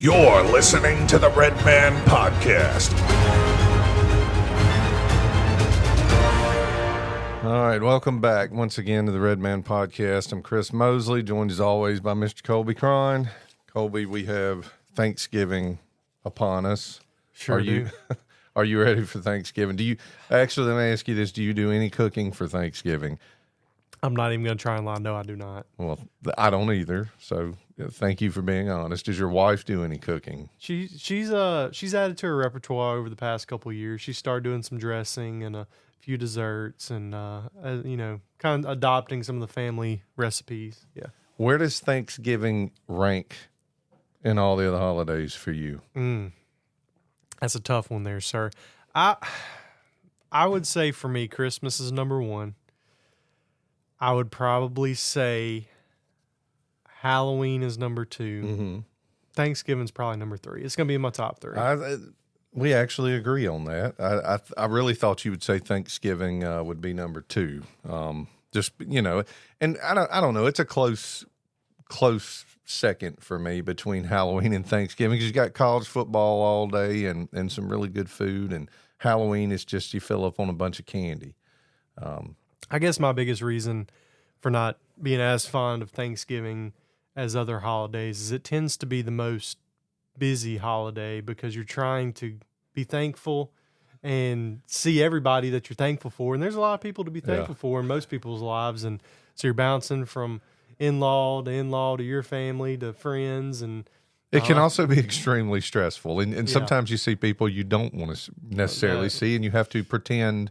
You're listening to the Red Man Podcast. All right, welcome back once again to the Red Man Podcast. I'm Chris Mosley, joined as always by Mr. Kolby Crine. Kolby, we have Thanksgiving upon us. Sure do. Are you ready for Thanksgiving? Let me ask you this. Do you do any cooking for Thanksgiving? I'm not even going to try and lie. No, I do not. Well, I don't either. So thank you for being honest. Does your wife do any cooking? She's added to her repertoire over the past couple of years. She started doing some dressing and a few desserts and kind of adopting some of the family recipes. Yeah. Where does Thanksgiving rank in all the other holidays for you? That's a tough one there, sir. I would say for me, Christmas is number one. I would probably say Halloween is number two. Mm-hmm. Thanksgiving's probably number three. It's going to be in my top three. We actually agree on that. I really thought you would say Thanksgiving would be number two. And I don't know. It's a close second for me between Halloween and Thanksgiving because you got college football all day and some really good food. And Halloween is just you fill up on a bunch of candy. I guess my biggest reason for not being as fond of Thanksgiving as other holidays is it tends to be the most busy holiday because you're trying to be thankful and see everybody that you're thankful for. And there's a lot of people to be thankful for in most people's lives. And so you're bouncing from in-law to your family to friends. And it can also be extremely stressful. And sometimes you see people you don't want to necessarily see, and you have to pretend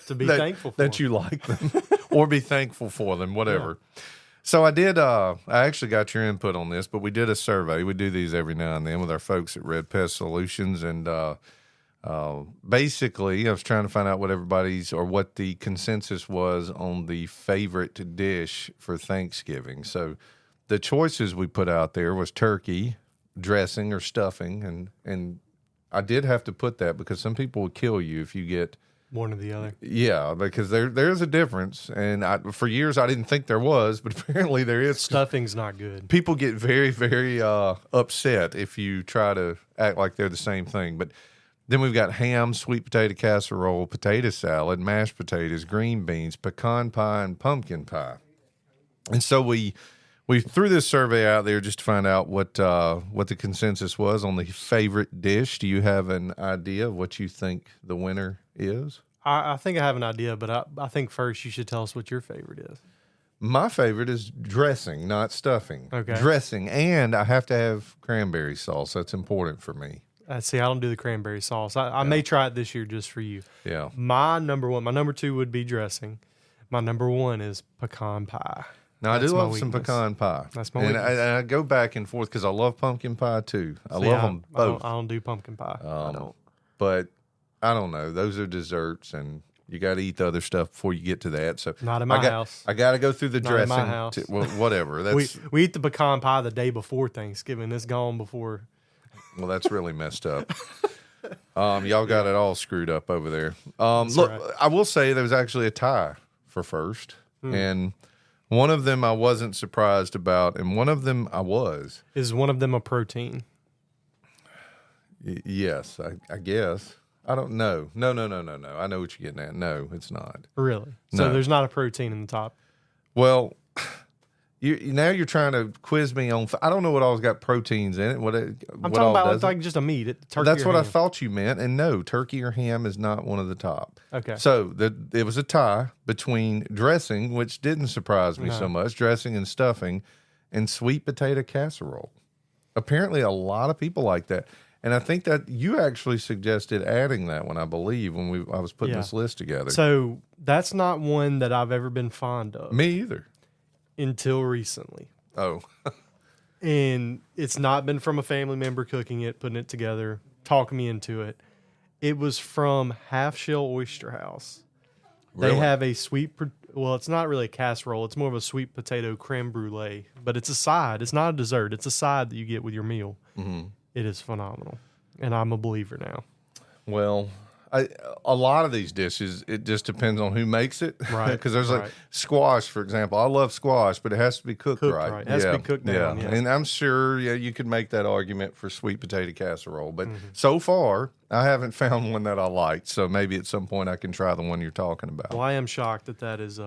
to be thankful for that you like them or be thankful for them, whatever. Yeah. So I actually got your input on this, but we did a survey. We do these every now and then with our folks at Red Pest Solutions. And basically I was trying to find out what the consensus was on the favorite dish for Thanksgiving. So the choices we put out there was turkey, dressing, or stuffing. And I did have to put that because some people will kill you if you get one or the other. Yeah, because there's a difference. And for years I didn't think there was, but apparently there is. Stuffing's not good. People get very, very upset if you try to act like they're the same thing. But then we've got ham, sweet potato casserole, potato salad, mashed potatoes, green beans, pecan pie, and pumpkin pie. And so we threw this survey out there just to find out what the consensus was on the favorite dish. Do you have an idea of what you think the winner is? I think I have an idea, but I think first you should tell us what your favorite is. My favorite is dressing, not stuffing. Okay. Dressing, and I have to have cranberry sauce. That's important for me. See, I don't do the cranberry sauce. I may try it this year just for you. Yeah. My number two would be dressing. My number one is pecan pie. Now, I do love some pecan pie. That's my weakness. And I go back and forth because I love pumpkin pie, too. I love them both. I don't do pumpkin pie. I don't. But I don't know. Those are desserts, and you got to eat the other stuff before you get to that. So not in my house. I got to go through the not dressing. In my house. Whatever. That's, we eat the pecan pie the day before Thanksgiving. It's gone before. Well, that's really messed up. Y'all got it all screwed up over there. Look, right. I will say there was actually a tie for first, and one of them I wasn't surprised about, and one of them I was. Is one of them a protein? Yes, I guess. I don't know. No. I know what you're getting at. No, it's not. Really? So there's not a protein in the top? Well, now you're trying to quiz me on. I don't know what all's got proteins in it. I'm talking about like just a meat. Turkey. That's what ham. I thought you meant. And no, turkey or ham is not one of the top. Okay. So it was a tie between dressing, which didn't surprise me so much, dressing and stuffing, and sweet potato casserole. Apparently, a lot of people like that. And I think that you actually suggested adding that one, I believe, when I was putting this list together. So that's not one that I've ever been fond of. Me either. Until recently. Oh. And it's not been from a family member cooking it, putting it together, talking me into it. It was from Half Shell Oyster House. Really? They have a it's not really a casserole. It's more of a sweet potato creme brulee. But it's a side. It's not a dessert. It's a side that you get with your meal. Mm-hmm. It is phenomenal. And I'm a believer now. Well, A lot of these dishes, it just depends on who makes it. Right. Because there's like squash, for example. I love squash, but it has to be cooked right. It has to be cooked down. Yeah. And I'm sure, you could make that argument for sweet potato casserole. But so far, I haven't found one that I liked. So maybe at some point I can try the one you're talking about. Well, I am shocked that is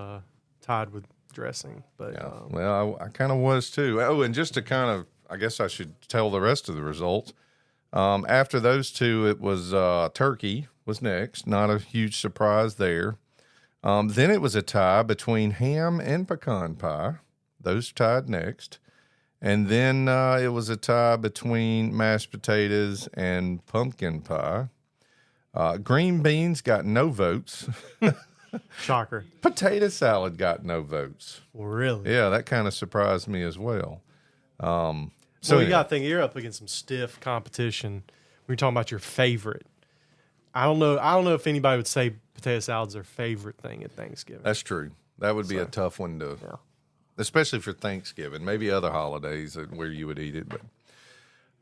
tied with dressing. But well, I kind of was too. Oh, and just to kind of, I guess I should tell the rest of the results. After those two, it was turkey was next. Not a huge surprise there. Then it was a tie between ham and pecan pie. Those tied next. And then it was a tie between mashed potatoes and pumpkin pie. Green beans got no votes. Shocker. Potato salad got no votes. Really? Yeah, that kind of surprised me as well. So you got to think you're up against some stiff competition. When you're talking about your favorite, I don't know if anybody would say potato salad's their favorite thing at Thanksgiving. That's true. That would be a tough one to, especially for Thanksgiving. Maybe other holidays where you would eat it. But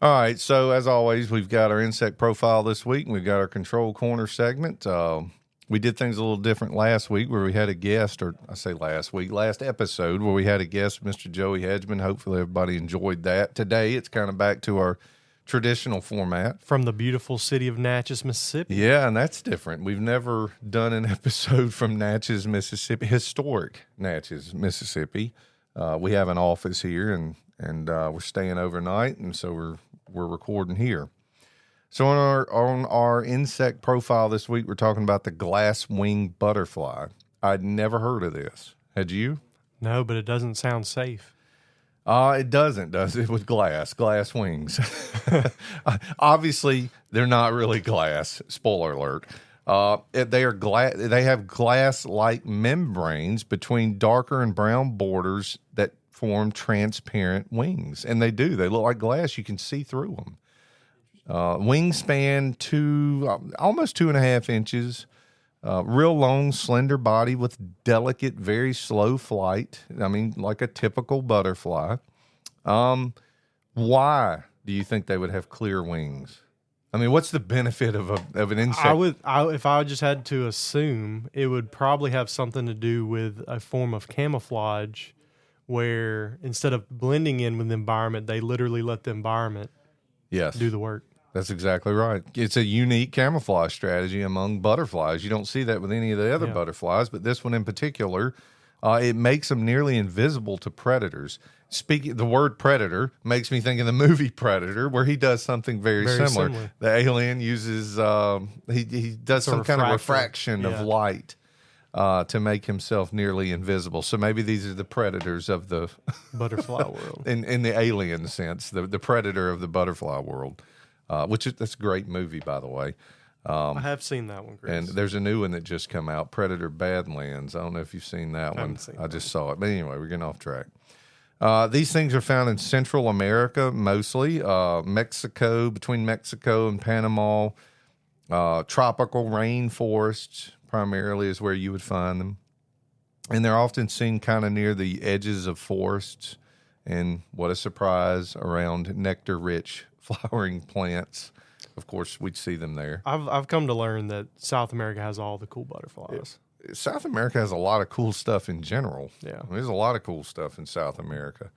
all right. So as always, we've got our insect profile this week, and we've got our control corner segment. We did things a little different last week where we had a guest, or I say last episode where we had a guest, Mr. Joey Hedgeman. Hopefully everybody enjoyed that. Today, it's kind of back to our traditional format. From the beautiful city of Natchez, Mississippi. Yeah, and that's different. We've never done an episode from Natchez, Mississippi, historic Natchez, Mississippi. We have an office here, and we're staying overnight, and so we're recording here. So on our insect profile this week, we're talking about the glasswing butterfly. I'd never heard of this. Had you? No, but it doesn't sound safe. It doesn't, does it? With glass wings. Obviously, they're not really glass. Spoiler alert. They are They have glass-like membranes between darker and brown borders that form transparent wings, and they do. They look like glass. You can see through them. Wingspan almost 2.5 inches. Real long, slender body with delicate, very slow flight. I mean, like a typical butterfly. Why do you think they would have clear wings? I mean, what's the benefit of an insect? If I just had to assume, it would probably have something to do with a form of camouflage, where instead of blending in with the environment, they literally let the environment do the work. That's exactly right. It's a unique camouflage strategy among butterflies. You don't see that with any of the other butterflies, but this one in particular, it makes them nearly invisible to predators. The word predator makes me think of the movie Predator, where he does something very similar. The alien uses he does some kind of refraction of light to make himself nearly invisible. So maybe these are the predators of the butterfly world. In the alien sense, the predator of the butterfly world. That's a great movie, by the way. I have seen that one, Chris. And there's a new one that just come out, Predator Badlands. I don't know if you've seen that one. I just saw it. But anyway, we're getting off track. These things are found in Central America, mostly. Mexico, between Mexico and Panama. Tropical rainforests, primarily, is where you would find them. And they're often seen kind of near the edges of forests. And what a surprise, around nectar-rich flowering plants. Of course, we'd see them there. I've come to learn that South America has all the cool butterflies. South America has a lot of cool stuff in general. Yeah. There's a lot of cool stuff in South America.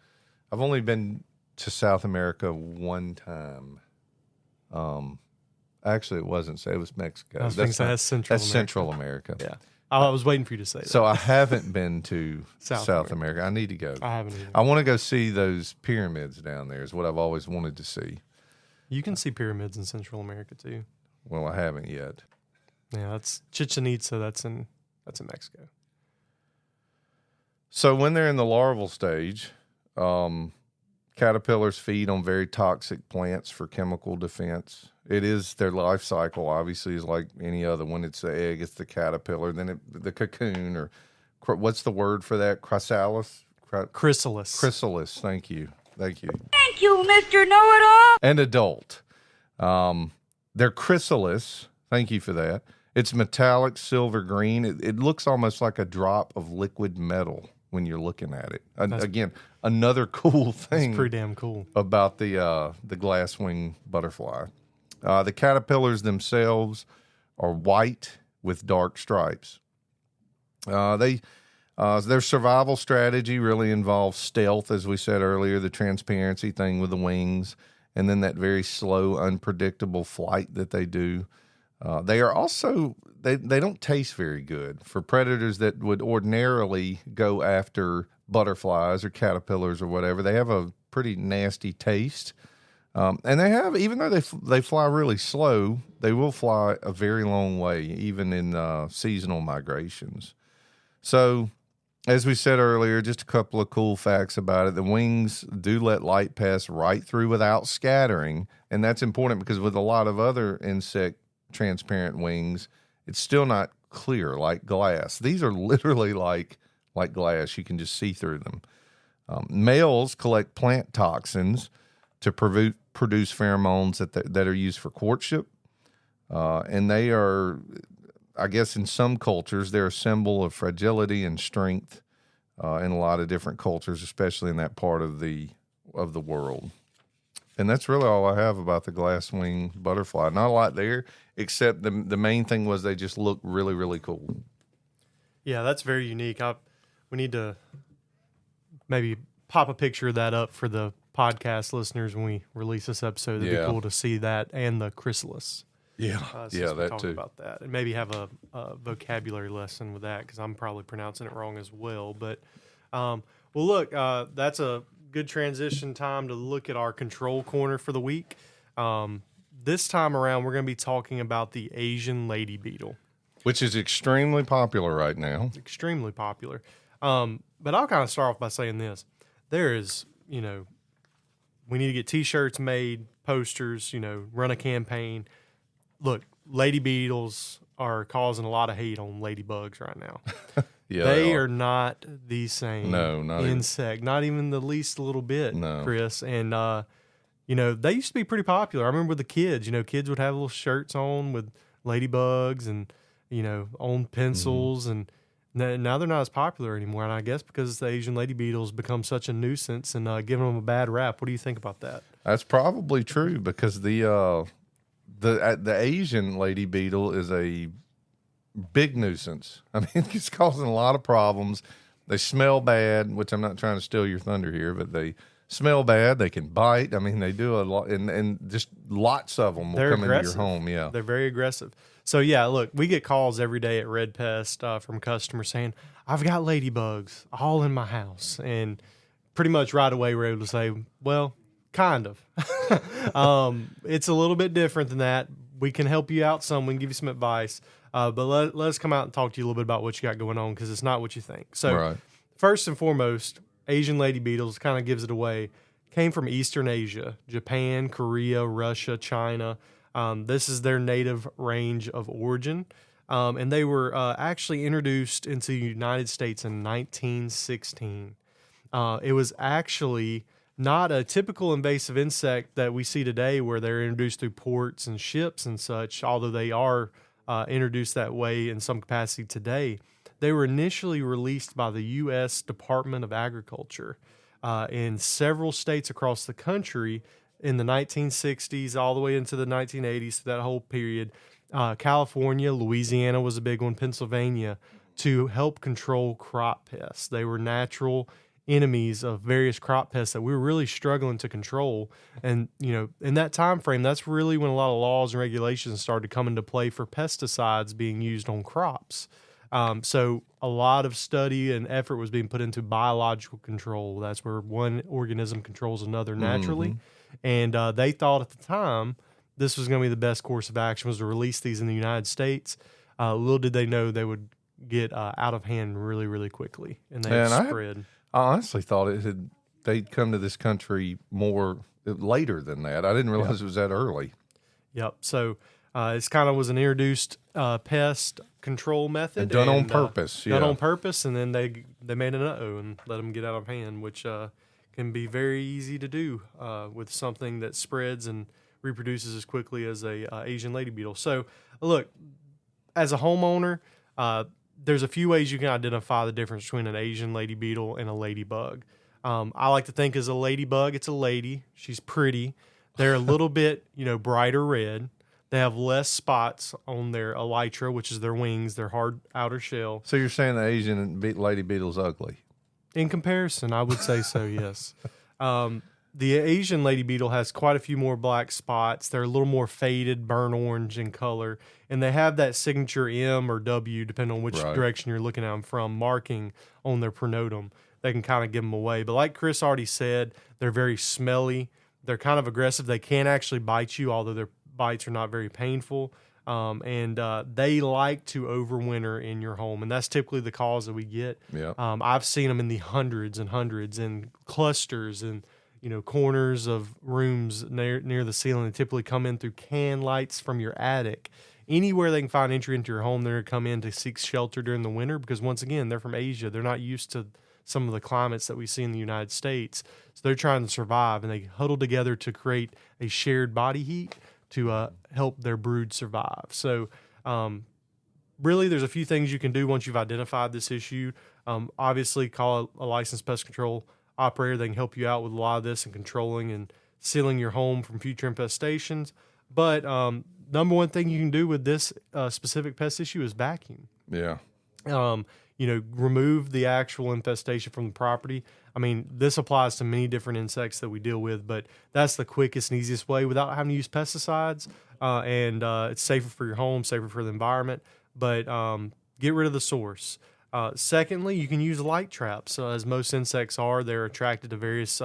I've only been to South America one time. Actually, it wasn't. It was Mexico. That's Central America. Yeah. I was waiting for you to say that. So I haven't been to South America. I need to go. I haven't either. I want to go see those pyramids down there is what I've always wanted to see. You can see pyramids in Central America too. Well, I haven't yet. Yeah, that's Chichen Itza. That's in Mexico. So when they're in the larval stage, caterpillars feed on very toxic plants for chemical defense. It is their life cycle. Obviously, is like any other one. It's the egg. It's the caterpillar. Then the cocoon, or what's the word for that? Chrysalis. Chrysalis. Thank you. Thank you, Mr. Know-It-All. And adult. Their chrysalis, thank you for that. It's metallic silver green. It looks almost like a drop of liquid metal when you're looking at it. Again, another cool thing. It's pretty damn cool about the glasswing butterfly. The caterpillars themselves are white with dark stripes. Their survival strategy really involves stealth, as we said earlier, the transparency thing with the wings, and then that very slow, unpredictable flight that they do. They are also, they don't taste very good for predators that would ordinarily go after butterflies or caterpillars or whatever. They have a pretty nasty taste. And they have, even though they fly really slow, they will fly a very long way, even in seasonal migrations. So, as we said earlier, just a couple of cool facts about it. The wings do let light pass right through without scattering, and that's important because with a lot of other insect transparent wings, it's still not clear like glass. These are literally like glass. You can just see through them. Males collect plant toxins to produce pheromones that are used for courtship, and they are, I guess in some cultures, they're a symbol of fragility and strength in a lot of different cultures, especially in that part of the world. And that's really all I have about the glasswing butterfly. Not a lot there, except the main thing was they just look really, really cool. Yeah, that's very unique. We need to maybe pop a picture of that up for the podcast listeners when we release this episode. It'd be cool to see that and the chrysalis. Yeah, that too. About that, and maybe have a vocabulary lesson with that because I'm probably pronouncing it wrong as well. But well, look, that's a good transition time to look at our control corner for the week. This time around, we're going to be talking about the Asian Lady Beetle, which is extremely popular right now. Extremely popular. But I'll kind of start off by saying this: there is, we need to get T-shirts made, posters, run a campaign. Look, lady beetles are causing a lot of hate on ladybugs right now. Yeah, they are not the same not insect, not even the least little bit, No. Chris. And, they used to be pretty popular. I remember with the kids, kids would have little shirts on with ladybugs and, on pencils. And now they're not as popular anymore. And I guess because the Asian lady beetles become such a nuisance and giving them a bad rap. What do you think about that? That's probably true because the Asian lady beetle is a big nuisance. I mean, it's causing a lot of problems. They smell bad, which I'm not trying to steal your thunder here, but they smell bad. They can bite. I mean, they do a lot, and just lots of them will come into your home. Yeah, they're very aggressive. So yeah, look, we get calls every day at Red Pest from customers saying, "I've got ladybugs all in my house," and pretty much right away we're able to say, "Well, kind of." It's a little bit different than that. We can help you out some. We can give you some advice. But let us come out and talk to you a little bit about what you got going on because it's not what you think. So First and foremost, Asian lady beetles kind of gives it away. Came from Eastern Asia, Japan, Korea, Russia, China. This is their native range of origin. And they were actually introduced into the United States in 1916. It was actually not a typical invasive insect that we see today where they're introduced through ports and ships and such, although they are introduced that way in some capacity today. They were initially released by the U.S. Department of Agriculture in several states across the country in the 1960s all the way into the 1980s, that whole period. California, Louisiana was a big one, Pennsylvania, to help control crop pests. They were natural enemies of various crop pests that we were really struggling to control. And, in that time frame, that's really when a lot of laws and regulations started to come into play for pesticides being used on crops. So a lot of study and effort was being put into biological control. That's where one organism controls another naturally. And they thought at the time this was going to be the best course of action was to release these in the United States. Little did they know they would get out of hand really, really quickly. And they spread. I honestly thought they'd come to this country more later than that. I didn't realize it was that early. Yep. So it's kind of was an introduced pest control method. And done on purpose. Done on purpose, and then they made an and let them get out of hand, which can be very easy to do with something that spreads and reproduces as quickly as a Asian lady beetle. So look, as a homeowner, there's a few ways you can identify the difference between an Asian lady beetle and a ladybug. I like to think as a ladybug, it's a lady. She's pretty. They're a little bit, brighter red. They have less spots on their elytra, which is their wings, their hard outer shell. So you're saying the Asian lady beetle's ugly? In comparison, I would say so, yes. The Asian lady beetle has quite a few more black spots. They're a little more faded, burnt orange in color, and they have that signature M or W, depending on which direction you're looking at them from, marking on their pronotum. They can kind of give them away. But like Chris already said, they're very smelly. They're kind of aggressive. They can actually bite you, although their bites are not very painful. And they like to overwinter in your home, and that's typically the calls that we get. Yeah. I've seen them in the hundreds and hundreds in clusters and corners of rooms near the ceiling. They typically come in through can lights from your attic. Anywhere they can find entry into your home, they're going to come in to seek shelter during the winter because, once again, they're from Asia. They're not used to some of the climates that we see in the United States. So they're trying to survive, and they huddle together to create a shared body heat to help their brood survive. So really, there's a few things you can do once you've identified this issue. Obviously, call a licensed pest control operator. They can help you out with a lot of this and controlling and sealing your home from future infestations. But number one thing you can do with this specific pest issue is vacuum. Yeah. Remove the actual infestation from the property. I mean, this applies to many different insects that we deal with, but that's the quickest and easiest way without having to use pesticides. And it's safer for your home, safer for the environment. But get rid of the source. Secondly, you can use light traps. As most insects are, they're attracted to various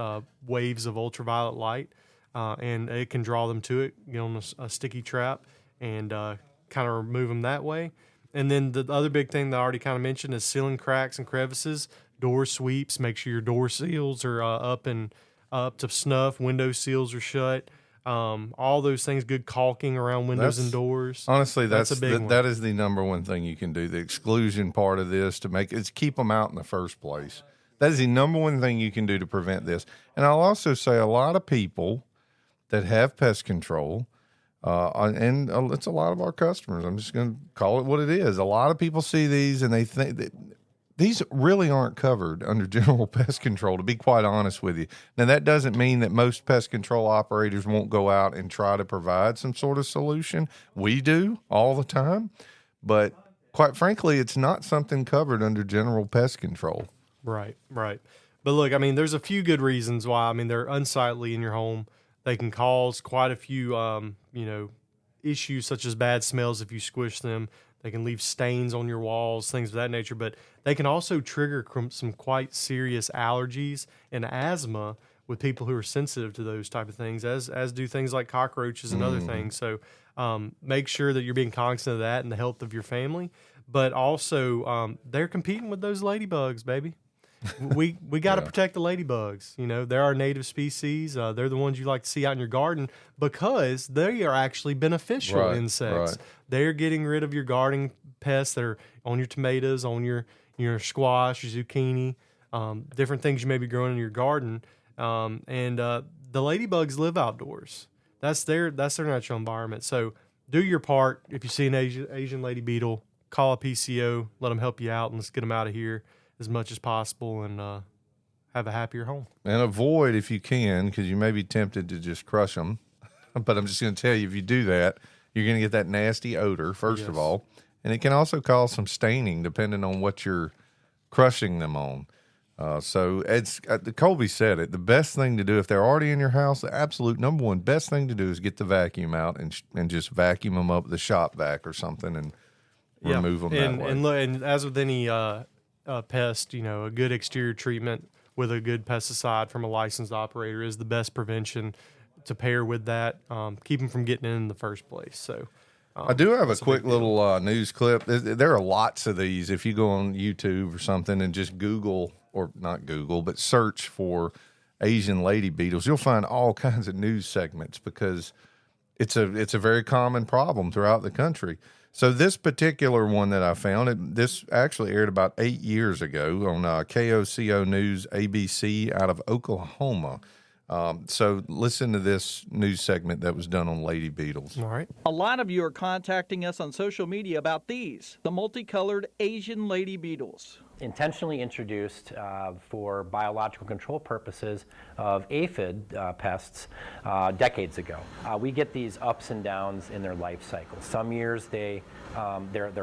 waves of ultraviolet light, and it can draw them to it, get on a sticky trap, and kind of remove them that way. And then the other big thing that I already kind of mentioned is sealing cracks and crevices, door sweeps. Make sure your door seals are up to snuff. Window seals are shut. All those things. Good caulking around windows and doors. Honestly, that's a big one. that is the number one thing you can do. The exclusion part of this is keep them out in the first place. That is the number one thing you can do to prevent this. And I'll also say a lot of people that have pest control. And it's a lot of our customers. I'm just going to call it what it is. A lot of people see these and they think that these really aren't covered under general pest control, to be quite honest with you. Now, that doesn't mean that most pest control operators won't go out and try to provide some sort of solution. We do all the time. But quite frankly, it's not something covered under general pest control. Right. But look, I mean, there's a few good reasons why. I mean, they're unsightly in your home. They can cause quite a few, issues such as bad smells if you squish them. They can leave stains on your walls, things of that nature. But they can also trigger some quite serious allergies and asthma with people who are sensitive to those type of things, as do things like cockroaches and other things. So make sure that you're being cognizant of that and the health of your family. But also, they're competing with those ladybugs, baby. We got to protect the ladybugs. They're our native species. They're the ones you like to see out in your garden because they are actually beneficial insects. Right. They're getting rid of your gardening pests that are on your tomatoes, on your squash, your zucchini, different things you may be growing in your garden. And the ladybugs live outdoors. That's their natural environment. So do your part. If you see an Asian lady beetle, call a PCO, let them help you out, and let's get them out of here as much as possible and have a happier home. And avoid, if you can, because you may be tempted to just crush them. But I'm just going to tell you, if you do that, you're going to get that nasty odor, first of all. And it can also cause some staining depending on what you're crushing them on. So it's Kolby said it. The best thing to do, if they're already in your house, the absolute number one best thing to do is get the vacuum out and just vacuum them up with a shop vac or something and remove them that way. And as with any pest, a good exterior treatment with a good pesticide from a licensed operator is the best prevention to pair with that. Keep them from getting in the first place. So I do have a quick little news clip. There are lots of these. If you go on YouTube or something and just Google, or not Google, but search for Asian lady beetles, you'll find all kinds of news segments because it's a very common problem throughout the country. So this particular one that I found, this actually aired about 8 years ago on KOCO News ABC out of Oklahoma. So listen to this news segment that was done on lady beetles. All right. A lot of you are contacting us on social media about these, the multicolored Asian lady beetles. intentionally introduced for biological control purposes of aphid pests decades ago. We get these ups and downs in their life cycle. Some years they're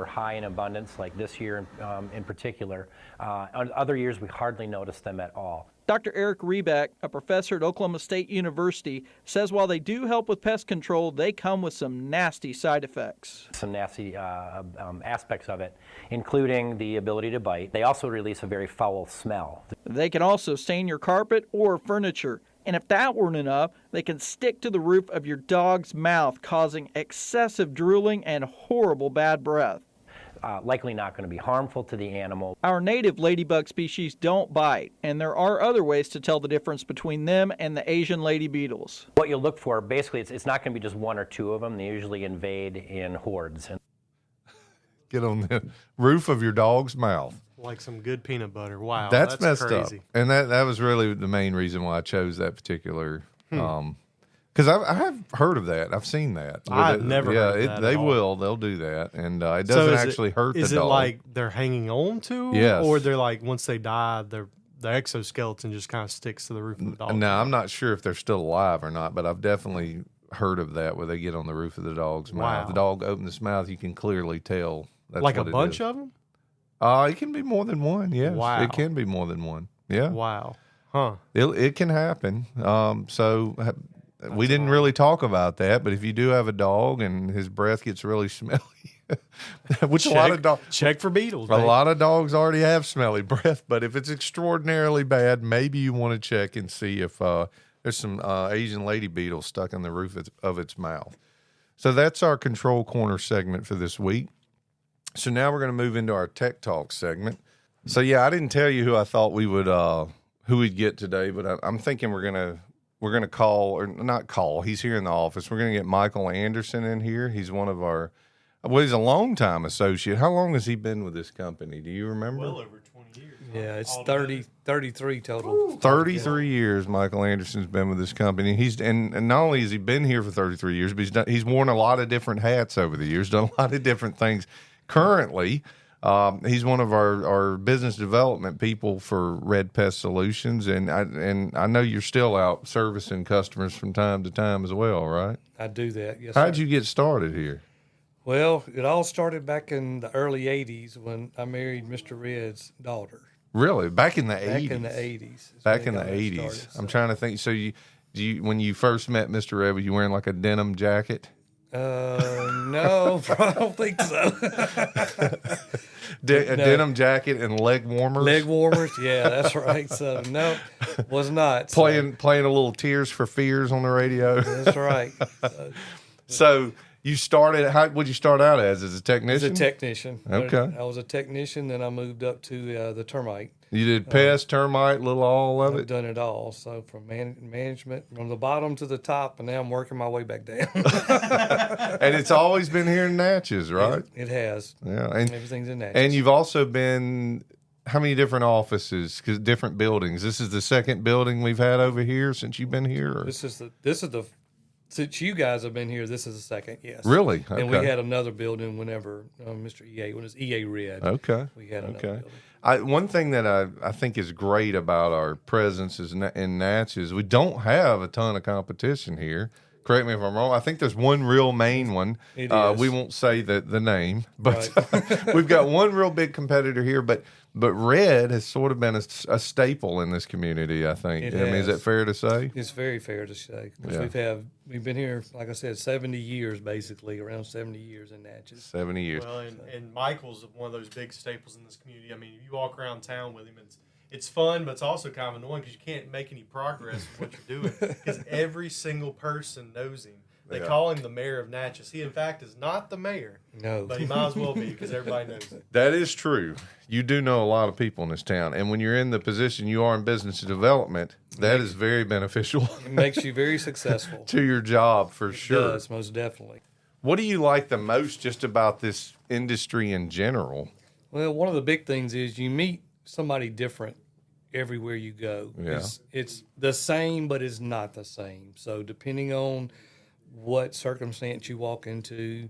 high in abundance, like this year in particular. Other years we hardly notice them at all. Dr. Eric Rebeck, a professor at Oklahoma State University, says while they do help with pest control, they come with some nasty side effects. Some nasty aspects of it, including the ability to bite. They also release a very foul smell. They can also stain your carpet or furniture. And if that weren't enough, they can stick to the roof of your dog's mouth, causing excessive drooling and horrible bad breath. Likely not going to be harmful to the animal. Our native ladybug species don't bite, and there are other ways to tell the difference between them and the Asian lady beetles. What you'll look for, basically, it's not going to be just one or two of them. They usually invade in hordes. Get on the roof of your dog's mouth. Like some good peanut butter. Wow, that's messed crazy. up. And that was really the main reason why I chose that particular. Because I have heard of that. I've seen that. I've never heard of that they at all. will. They'll do that. And it doesn't actually hurt the dog. Is it like they're hanging on to? Yes. Or they're like, once they die, the exoskeleton just kind of sticks to the roof of the dog? No, I'm not sure if they're still alive or not, but I've definitely heard of that where they get on the roof of the dog's mouth. The dog opens its mouth, you can clearly tell. That's like what a it bunch is. of them? It can be more than one, yes. Wow. It can be more than one. Yeah. Wow. Huh. It can happen. We didn't really talk about that, but if you do have a dog and his breath gets really smelly, which a lot of dogs check for beetles. A lot of dogs already have smelly breath, but if it's extraordinarily bad, maybe you want to check and see if there's some Asian lady beetle stuck in the roof of its mouth. So that's our control corner segment for this week. So now we're going to move into our tech talk segment. So yeah, I didn't tell you who I thought we would who we'd get today, but I'm thinking we're gonna call, or not call. He's here in the office. We're gonna get Michael Anderson in here. He's one of our, he's a longtime associate. How long has he been with this company? Do you remember? Well over 20 years. Yeah, it's 33 total. 33 years Michael Anderson's been with this company. And not only has he been here for 33 years, but he's worn a lot of different hats over the years, done a lot of different things. Currently, he's one of our business development people for Red Pest Solutions, and I know you're still out servicing customers from time to time as well, right? I do that, yes, How'd sir. you get started here? Well, it all started back in the early 80s when I married Mr. Red's daughter. Really? Back in the 80s? Back in the 80s. Back in the 80s. I'm trying to think. So when you first met Mr. Red, were you wearing like a denim jacket? No, I don't think so. Denim jacket and leg warmers? Leg warmers, yeah, that's right. So, no, was not. Playing a little Tears for Fears on the radio? That's right. So you started, what'd you start out as a technician? As a technician. Okay. I was a technician, then I moved up to the termite. You did pest, termite, little all of I've it? done it all. So from management, from the bottom to the top, and now I'm working my way back down. And it's always been here in Natchez, right? It has. Yeah. And everything's in Natchez. And you've also been, how many different offices, different buildings? This is the second building we've had over here since you've been here? Or? This is the since you guys have been here, this is the second, yes. Really? Okay. And we had another building whenever Mr. EA, when it was EA Red. Okay. We had another building. One thing that I think is great about our presence in Natchez, we don't have a ton of competition here. Correct me if I'm wrong. I think there's one real main one. It is. We won't say the name, but Right. we've got one real big competitor here. But Red has sort of been a staple in this community, I think. It I mean, is has. that fair to say? It's very fair to say. 'Cause Yeah. we've been here, like I said, 70 years, basically, around 70 years in Natchez. 70 years. Well, and Michael's one of those big staples in this community. I mean, if you walk around town with him, it's fun, but it's also kind of annoying because you can't make any progress with what you're doing because every single person knows him. They call him the mayor of Natchez. He, in fact, is not the mayor. No. But he might as well be because everybody knows him. That is true. You do know a lot of people in this town. And when you're in the position you are in business development, that is very beneficial It makes you very successful. to your job for sure. It does, most definitely. What do you like the most just about this industry in general? Well, one of the big things is you meet somebody different everywhere you go. Yeah. It's the same, but it's not the same. So depending on what circumstance you walk into,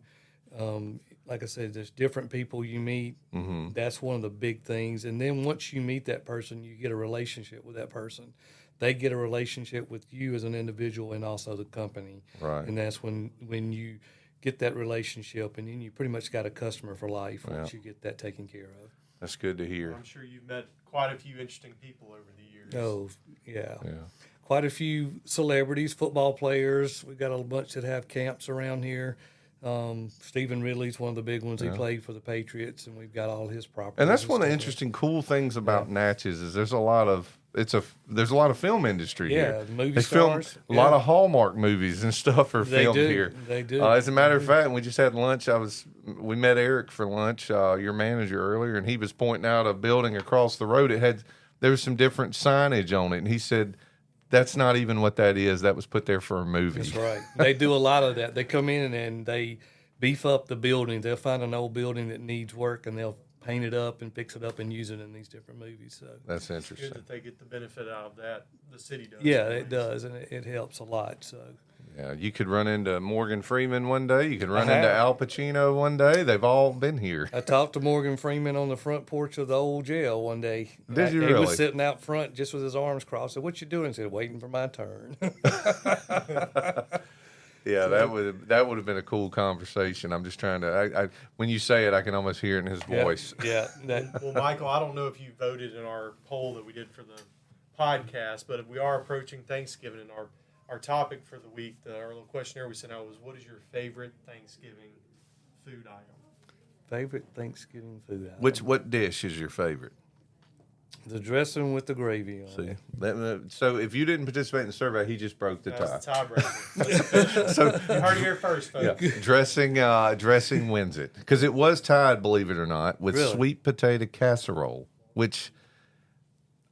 like I said, there's different people you meet. Mm-hmm. That's one of the big things. And then once you meet that person, you get a relationship with that person. They get a relationship with you as an individual and also the company. Right. And that's when you get that relationship, and then you pretty much got a customer for life once you get that taken care of. That's good to hear. I'm sure you've met quite a few interesting people over the years. Oh, yeah. Yeah. Quite a few celebrities, football players. We've got a bunch that have camps around here. Stephen Ridley's one of the big ones. He played for the Patriots, and we've got all his properties. And that's one of the stuff interesting, cool things about Natchez is there's a lot of film industry here. Yeah, movie they film stars. a lot of Hallmark movies and stuff are They filmed do. here. They do. As a matter of fact, we just had lunch. We met Eric for lunch, your manager earlier, and he was pointing out a building across the road. There was some different signage on it, and he said, "That's not even what that is. That was put there for a movie." That's right. They do a lot of that. They come in and they beef up the building. They'll find an old building that needs work, and they'll paint it up and fix it up and use it in these different movies. So That's Good interesting. that they get the benefit out of that. The city does. yeah, it does, and it helps a lot. So Yeah, you could run into Morgan Freeman one day. You could run I into have. Al Pacino one day. They've all been here. I talked to Morgan Freeman on the front porch of the old jail one day. Did you He really? was sitting out front just with his arms crossed. I said, "What you doing?" He said, "Waiting for my turn." Yeah, that would have been a cool conversation. I'm just trying to. When you say it, I can almost hear it in his voice. Yeah. That, Well, Michael, I don't know if you voted in our poll that we did for the podcast, but we are approaching Thanksgiving, and our topic for the week, our little questionnaire we sent out was, what is your favorite Thanksgiving food item? favorite Thanksgiving food item. What dish is your favorite? The dressing with the gravy on See, it. so if you didn't participate in the survey, he just broke the That's tie. the tiebreaker. So You heard it here first, folks. yeah, dressing wins it because it was tied, believe it or not, with Really? sweet potato casserole, which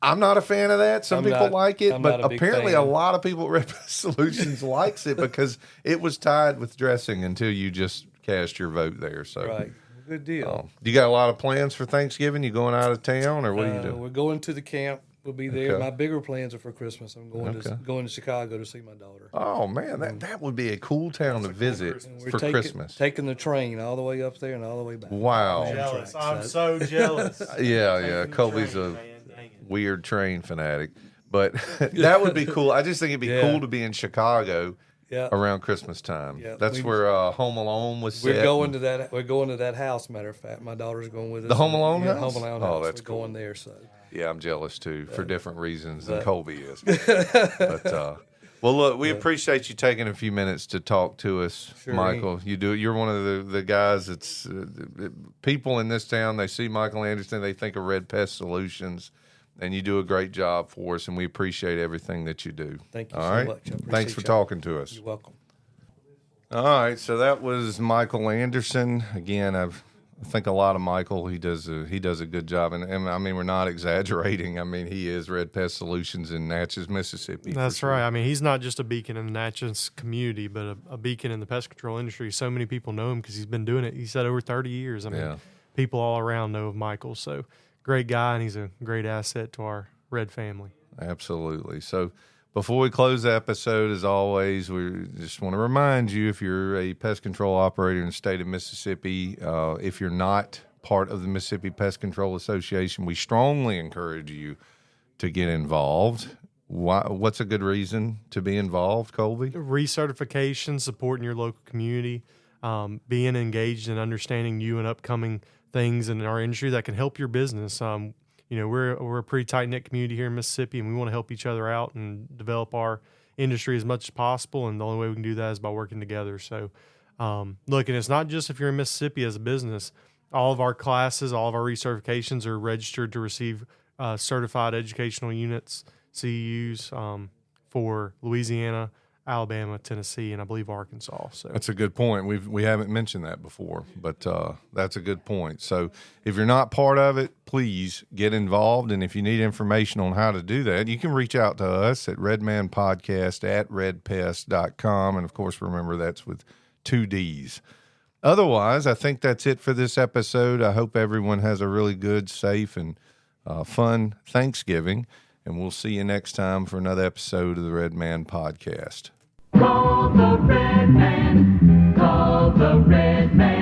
I'm not a fan of that. Some I'm people not- like it, I'm but not a big apparently a fan. lot of people at Red Pest Solutions likes it because it was tied with dressing until you just cast your vote there. So Right. Good deal. you got a lot of plans for Thanksgiving? You going out of town or what are you doing? We're going to the camp. We'll be there. Okay. My bigger plans are for Christmas. I'm going Okay. to Chicago to see my daughter. Oh man, that would be a cool town to visit We're for Christmas. taking the train all the way up there and all the way back. Wow. Jealous. Right, I'm so- so jealous. Yeah. Colby's Train, a man. Dang it. weird train fanatic, but that would be cool. I just think it'd be Yeah. cool to be in Chicago Yeah. around Christmas time. Yeah, That's where Home Alone was set. We're going to that. We're going to that house. Matter of fact, my daughter's going with us. The Home Alone yeah, house? Home Alone Oh, house. that's we're cool. going there. So Yeah, I'm jealous too for different reasons than but- Colby is. But well, look, we appreciate you taking a few minutes to talk to us, Sure. Michael. You're one of the guys that's people in this town. They see Michael Anderson, they think of Red Pest Solutions, and you do a great job for us, and we appreciate everything that you do. Thank you All so right? much. I appreciate Thanks for y'all. talking to us. you're welcome. All right, so that was Michael Anderson. Again, I think a lot of Michael. He does a good job, and I mean we're not exaggerating. I mean he is Red Pest Solutions in Natchez, Mississippi. for That's sure. right. I mean, he's not just a beacon in the Natchez community, but a beacon in the pest control industry. So many people know him because he's been doing it. He said over 30 years. I mean, Yeah. people all around know of Michael. So great guy, and he's a great asset to our Red family. Absolutely. So before we close the episode, as always, we just want to remind you if you're a pest control operator in the state of Mississippi, if you're not part of the Mississippi Pest Control Association, we strongly encourage you to get involved. What's a good reason to be involved, Colby? Recertification, supporting your local community, being engaged and understanding new and upcoming things in our industry that can help your business. We're a pretty tight knit community here in Mississippi, and we want to help each other out and develop our industry as much as possible. And the only way we can do that is by working together. So, look, and it's not just if you're in Mississippi as a business. All of our classes, all of our recertifications are registered to receive certified educational units, CEUs, for Louisiana, Alabama, Tennessee, and I believe Arkansas. So That's a good point. We haven't mentioned that before, but that's a good point. So if you're not part of it, please get involved. And if you need information on how to do that, you can reach out to us at redmanpodcast@redpest.com. And of course, remember that's with 2 D's. Otherwise, I think that's it for this episode. I hope everyone has a really good, safe, and fun Thanksgiving. And we'll see you next time for another episode of the Red Man Podcast. Call the Red Man. Call the Red Man.